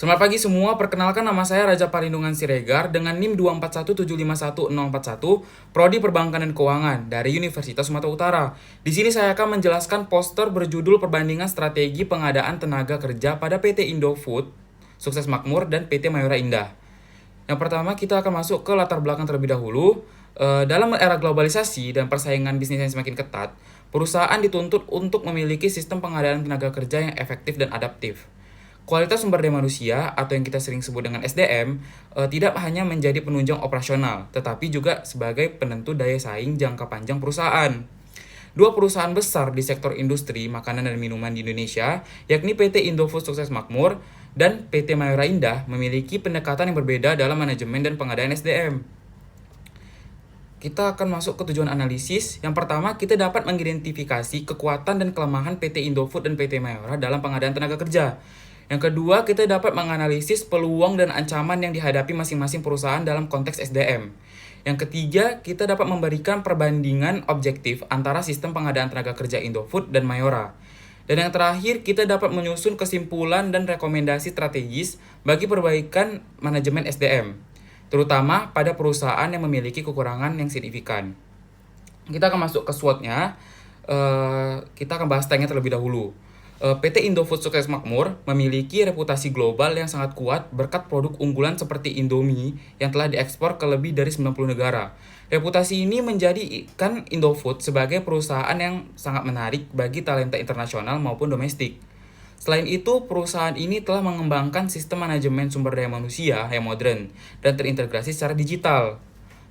Selamat pagi semua, perkenalkan nama saya Raja Parindungan Siregar dengan NIM 241751041, Prodi Perbankan dan Keuangan dari Universitas Sumatera Utara. Di sini saya akan menjelaskan poster berjudul Perbandingan Strategi Pengadaan Tenaga Kerja pada PT Indofood, Sukses Makmur, dan PT Mayora Indah. Yang pertama, kita akan masuk ke latar belakang terlebih dahulu. Dalam era globalisasi dan persaingan bisnis yang semakin ketat, perusahaan dituntut untuk memiliki sistem pengadaan tenaga kerja yang efektif dan adaptif. Kualitas sumber daya manusia atau yang kita sering sebut dengan SDM tidak hanya menjadi penunjang operasional, tetapi juga sebagai penentu daya saing jangka panjang perusahaan. Dua perusahaan besar di sektor industri makanan dan minuman di Indonesia, yakni PT Indofood Sukses Makmur dan PT Mayora Indah, memiliki pendekatan yang berbeda dalam manajemen dan pengadaan SDM. Kita akan masuk ke tujuan analisis. Yang pertama, kita dapat mengidentifikasi kekuatan dan kelemahan PT Indofood dan PT Mayora dalam pengadaan tenaga kerja. Yang kedua, kita dapat menganalisis peluang dan ancaman yang dihadapi masing-masing perusahaan dalam konteks SDM. Yang ketiga, kita dapat memberikan perbandingan objektif antara sistem pengadaan tenaga kerja Indofood dan Mayora. Dan yang terakhir, kita dapat menyusun kesimpulan dan rekomendasi strategis bagi perbaikan manajemen SDM, terutama pada perusahaan yang memiliki kekurangan yang signifikan. Kita akan masuk ke SWOT-nya. Kita akan bahas tanknya terlebih dahulu. PT Indofood Sukses Makmur memiliki reputasi global yang sangat kuat berkat produk unggulan seperti Indomie yang telah diekspor ke lebih dari 90 negara. Reputasi ini menjadikan Indofood sebagai perusahaan yang sangat menarik bagi talenta internasional maupun domestik. Selain itu, perusahaan ini telah mengembangkan sistem manajemen sumber daya manusia yang modern dan terintegrasi secara digital.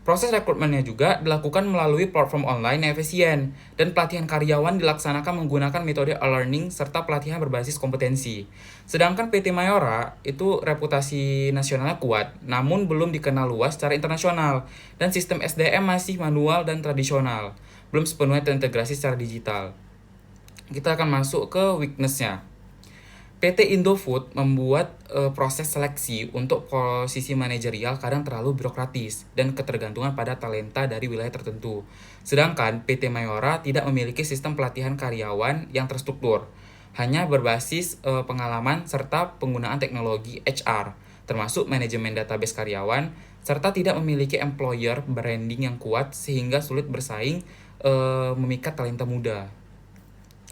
Proses rekrutmennya juga dilakukan melalui platform online yang efisien, dan pelatihan karyawan dilaksanakan menggunakan metode e-learning serta pelatihan berbasis kompetensi. Sedangkan PT Mayora itu reputasi nasionalnya kuat, namun belum dikenal luas secara internasional, dan sistem SDM masih manual dan tradisional, belum sepenuhnya terintegrasi secara digital. Kita akan masuk ke weakness-nya. PT Indofood membuat proses seleksi untuk posisi manajerial kadang terlalu birokratis dan ketergantungan pada talenta dari wilayah tertentu. Sedangkan PT Mayora tidak memiliki sistem pelatihan karyawan yang terstruktur, hanya berbasis pengalaman serta penggunaan teknologi HR, termasuk manajemen database karyawan, serta tidak memiliki employer branding yang kuat sehingga sulit bersaing memikat talenta muda.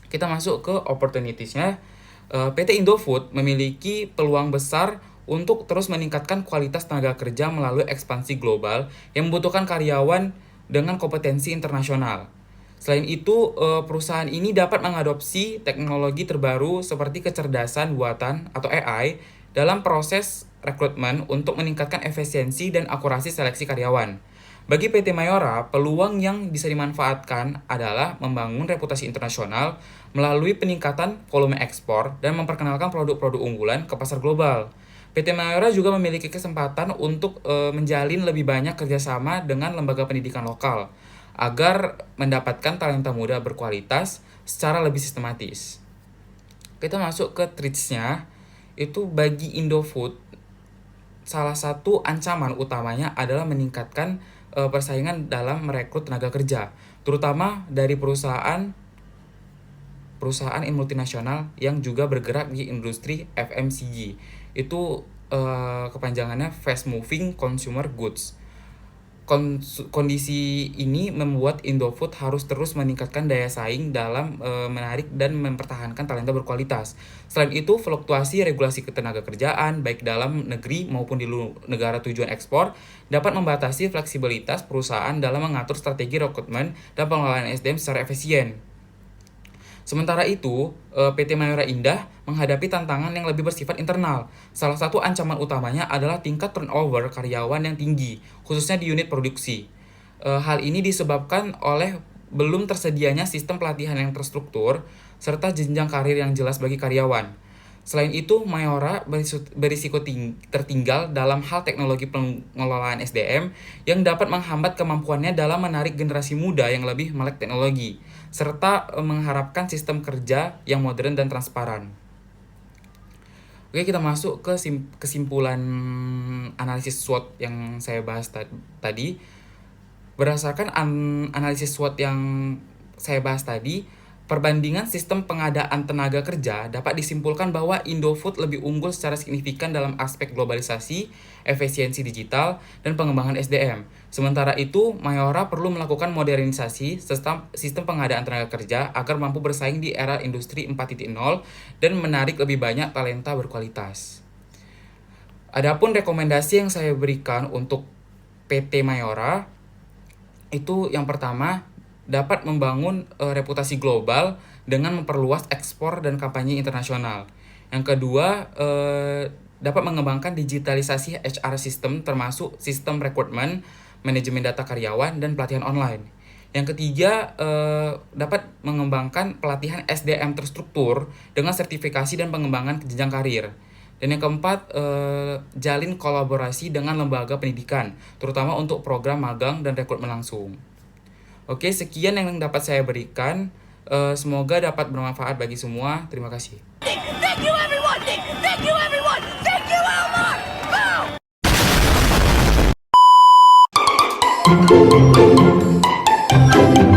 Kita masuk ke opportunities-nya. PT Indofood memiliki peluang besar untuk terus meningkatkan kualitas tenaga kerja melalui ekspansi global yang membutuhkan karyawan dengan kompetensi internasional. Selain itu, perusahaan ini dapat mengadopsi teknologi terbaru seperti kecerdasan buatan atau AI dalam proses rekrutmen untuk meningkatkan efisiensi dan akurasi seleksi karyawan. Bagi PT Mayora, peluang yang bisa dimanfaatkan adalah membangun reputasi internasional melalui peningkatan volume ekspor dan memperkenalkan produk-produk unggulan ke pasar global. PT Mayora juga memiliki kesempatan untuk menjalin lebih banyak kerjasama dengan lembaga pendidikan lokal agar mendapatkan talenta muda berkualitas secara lebih sistematis. Kita masuk ke traits-nya. Itu bagi Indofood, salah satu ancaman utamanya adalah meningkatkan persaingan dalam merekrut tenaga kerja, terutama dari perusahaan multinasional yang juga bergerak di industri FMCG. Itu kepanjangannya Fast Moving Consumer Goods. Kondisi ini membuat Indofood harus terus meningkatkan daya saing dalam menarik dan mempertahankan talenta berkualitas. Selain itu, fluktuasi regulasi ketenaga kerjaan baik dalam negeri maupun di negara tujuan ekspor dapat membatasi fleksibilitas perusahaan dalam mengatur strategi rekrutmen dan pengelolaan SDM secara efisien. Sementara itu, PT Mayora Indah menghadapi tantangan yang lebih bersifat internal. Salah satu ancaman utamanya adalah tingkat turnover karyawan yang tinggi, khususnya di unit produksi. Hal ini disebabkan oleh belum tersedianya sistem pelatihan yang terstruktur, serta jenjang karir yang jelas bagi karyawan. Selain itu, Mayora berisiko tertinggal dalam hal teknologi pengelolaan SDM yang dapat menghambat kemampuannya dalam menarik generasi muda yang lebih melek teknologi, serta mengharapkan sistem kerja yang modern dan transparan. Oke, kita masuk ke kesimpulan analisis SWOT yang saya bahas tadi. Berdasarkan analisis SWOT yang saya bahas tadi, Perbandingan sistem pengadaan tenaga kerja dapat disimpulkan bahwa Indofood lebih unggul secara signifikan dalam aspek globalisasi, efisiensi digital, dan pengembangan SDM. Sementara itu, Mayora perlu melakukan modernisasi sistem pengadaan tenaga kerja agar mampu bersaing di era industri 4.0 dan menarik lebih banyak talenta berkualitas. Adapun rekomendasi yang saya berikan untuk PT Mayora, itu yang pertama, dapat membangun reputasi global dengan memperluas ekspor dan kampanye internasional. Yang kedua, dapat mengembangkan digitalisasi HR system termasuk sistem rekrutmen, manajemen data karyawan, dan pelatihan online. Yang ketiga, dapat mengembangkan pelatihan SDM terstruktur dengan sertifikasi dan pengembangan jenjang karir. Dan yang keempat, jalin kolaborasi dengan lembaga pendidikan, terutama untuk program magang dan rekrutmen langsung. Oke, sekian yang dapat saya berikan. Semoga dapat bermanfaat bagi semua. Terima kasih. Thank you everyone! Thank you everyone! Thank you Elmar! Boom!